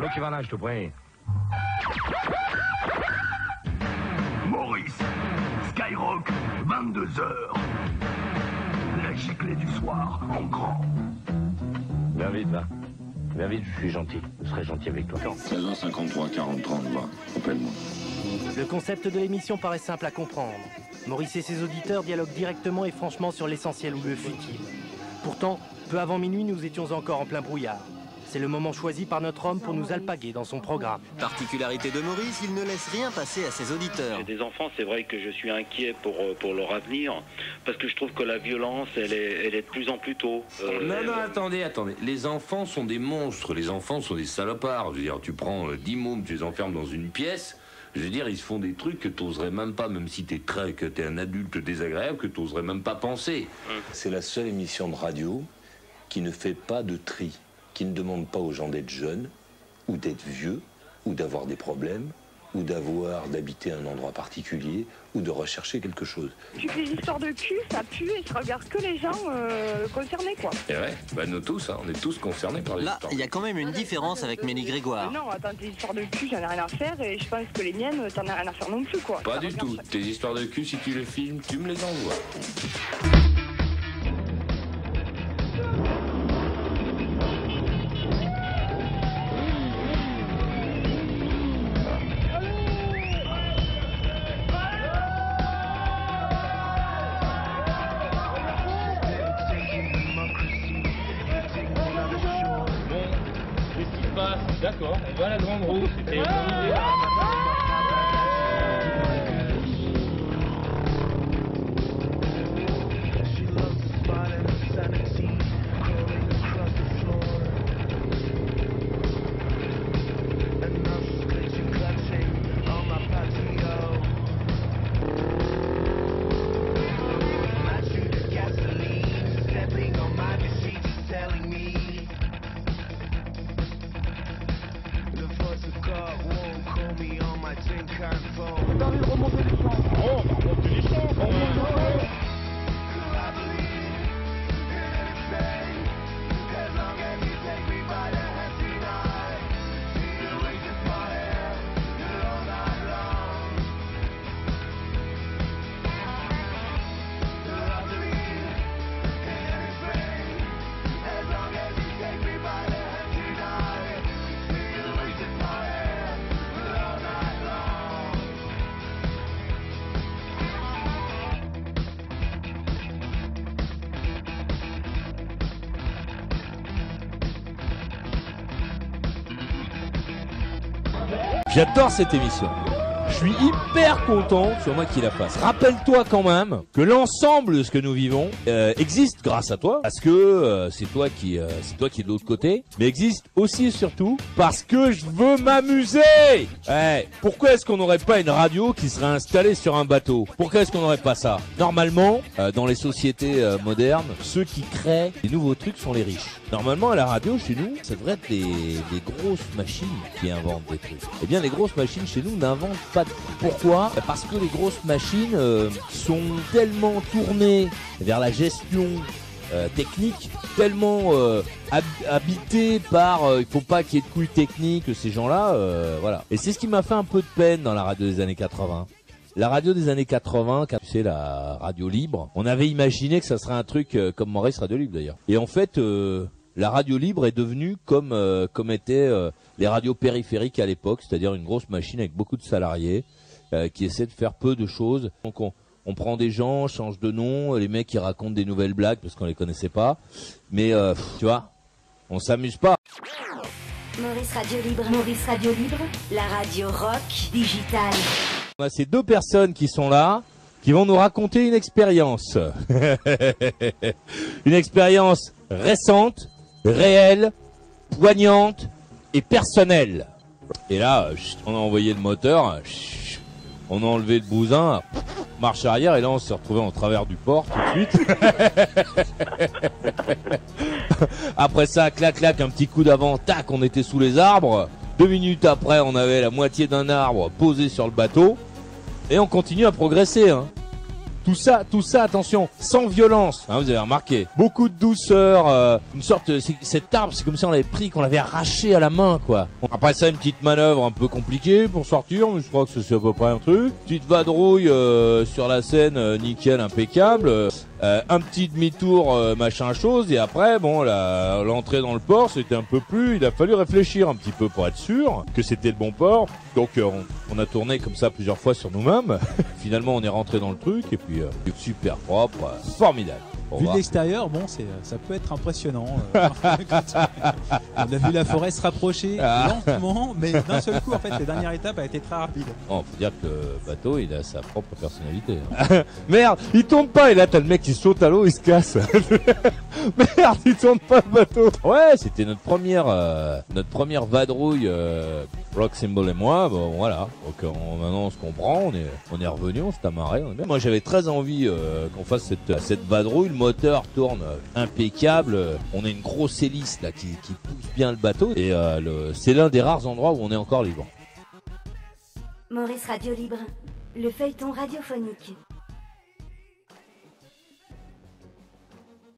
Allô, Kivana, je te prie. Maurice, Skyrock, 22h. La giclée du soir, en grand. Viens vite, va. Viens vite, je suis gentil. Je serai gentil avec toi. 16h53, 40, 30, va. Appelle-moi. Le concept de l'émission paraît simple à comprendre. Maurice et ses auditeurs dialoguent directement et franchement sur l'essentiel ou le futile. Pourtant, peu avant minuit, nous étions encore en plein brouillard. C'est le moment choisi par notre homme pour nous alpaguer dans son programme. Particularité de Maurice, il ne laisse rien passer à ses auditeurs. J'ai des enfants, c'est vrai que je suis inquiet pour leur avenir, parce que je trouve que la violence, elle est de plus en plus tôt. Non, attendez. Les enfants sont des monstres, les enfants sont des salopards. Je veux dire, tu prends 10 mômes, tu les enfermes dans une pièce, je veux dire, ils se font des trucs que t'oserais même pas, même si t'es un adulte désagréable, que t'oserais même pas penser. C'est la seule émission de radio qui ne fait pas de tri, qui ne demande pas aux gens d'être jeunes, ou d'être vieux, ou d'avoir des problèmes, ou d'habiter un endroit particulier, ou de rechercher quelque chose. Toutes les histoires de cul, ça pue et ça regarde que les gens concernés, quoi. Et ouais, nous tous, hein, on est tous concernés par les Là, histoires. il y a quand même une différence avec Mélie Grégoire. Non, attends, tes histoires de cul, j'en ai rien à faire et je pense que les miennes, t'en as rien à faire non plus, quoi. Pas du tout. Tes histoires de cul, si tu les filmes, tu me les envoies. D'accord, on va à la grande roue, c'était une bonne idée. J'adore cette émission. Je suis hyper content, sur moi qui la fasse. Rappelle-toi quand même que l'ensemble de ce que nous vivons existe grâce à toi, parce que c'est toi qui est de l'autre côté, mais existe aussi et surtout parce que je veux m'amuser. Ouais. Pourquoi est-ce qu'on n'aurait pas une radio qui serait installée sur un bateau? Pourquoi est-ce qu'on n'aurait pas ça? Normalement, dans les sociétés modernes, ceux qui créent des nouveaux trucs sont les riches. Normalement, à la radio, chez nous, ça devrait être des grosses machines qui inventent des trucs. Eh bien, les grosses machines chez nous n'inventent pas de trucs. Pourquoi? Parce que les grosses machines sont tellement tournées vers la gestion technique, tellement habitées par il faut pas qu'il y ait de couilles techniques, ces gens-là, voilà. Et c'est ce qui m'a fait un peu de peine dans la radio des années 80. La radio des années 80, tu sais, la radio libre, on avait imaginé que ça serait un truc comme Maurice Radio Libre d'ailleurs. Et en fait, la radio libre est devenue comme étaient les radios périphériques à l'époque, c'est-à-dire une grosse machine avec beaucoup de salariés qui essaient de faire peu de choses. Donc on prend des gens, change de nom, les mecs ils racontent des nouvelles blagues parce qu'on les connaissait pas, mais tu vois, on s'amuse pas. Maurice Radio Libre, la radio rock digitale. On a ces deux personnes qui sont là, qui vont nous raconter une expérience. Une expérience récente, réelle, poignante et personnelle. Et là, on a envoyé le moteur, on a enlevé le bousin, marche arrière, et là on s'est retrouvé en travers du port tout de suite. Après ça, clac, clac, un petit coup d'avant, tac, on était sous les arbres. 2 minutes après, on avait la moitié d'un arbre posé sur le bateau. Et on continue à progresser, hein. Tout ça, attention, sans violence, hein, vous avez remarqué. Beaucoup de douceur, une sorte, cet arbre, c'est comme si on l'avait pris, qu'on l'avait arraché à la main, quoi. Après ça, une petite manœuvre un peu compliquée pour sortir, mais je crois que c'est à peu près un truc. Petite vadrouille sur la scène, nickel, impeccable. Un petit demi-tour, machin chose, et après, bon, l'entrée dans le port, c'était un peu plus, il a fallu réfléchir un petit peu pour être sûr que c'était le bon port. Donc on a tourné comme ça plusieurs fois sur nous-mêmes. Finalement, on est rentré dans le truc, et puis super propre, formidable. Vu de l'extérieur, bon, ça peut être impressionnant. On a vu la forêt se rapprocher lentement, mais d'un seul coup, en fait, la dernière étape a été très rapide. Bon, faut dire que le bateau, il a sa propre personnalité. Hein. Merde, il tourne pas, et là, t'as le mec qui saute à l'eau, il se casse. Merde, il tourne pas le bateau. Ouais, c'était notre première vadrouille, Rock Symbol et moi. Bon, voilà. Donc, maintenant, on se comprend, on est revenu, on s'est amarré. Moi, j'avais très envie qu'on fasse cette vadrouille. Le moteur tourne impeccable. On a une grosse hélice là qui pousse bien le bateau. Et c'est l'un des rares endroits où on est encore libre. Maurice Radio Libre, le feuilleton radiophonique.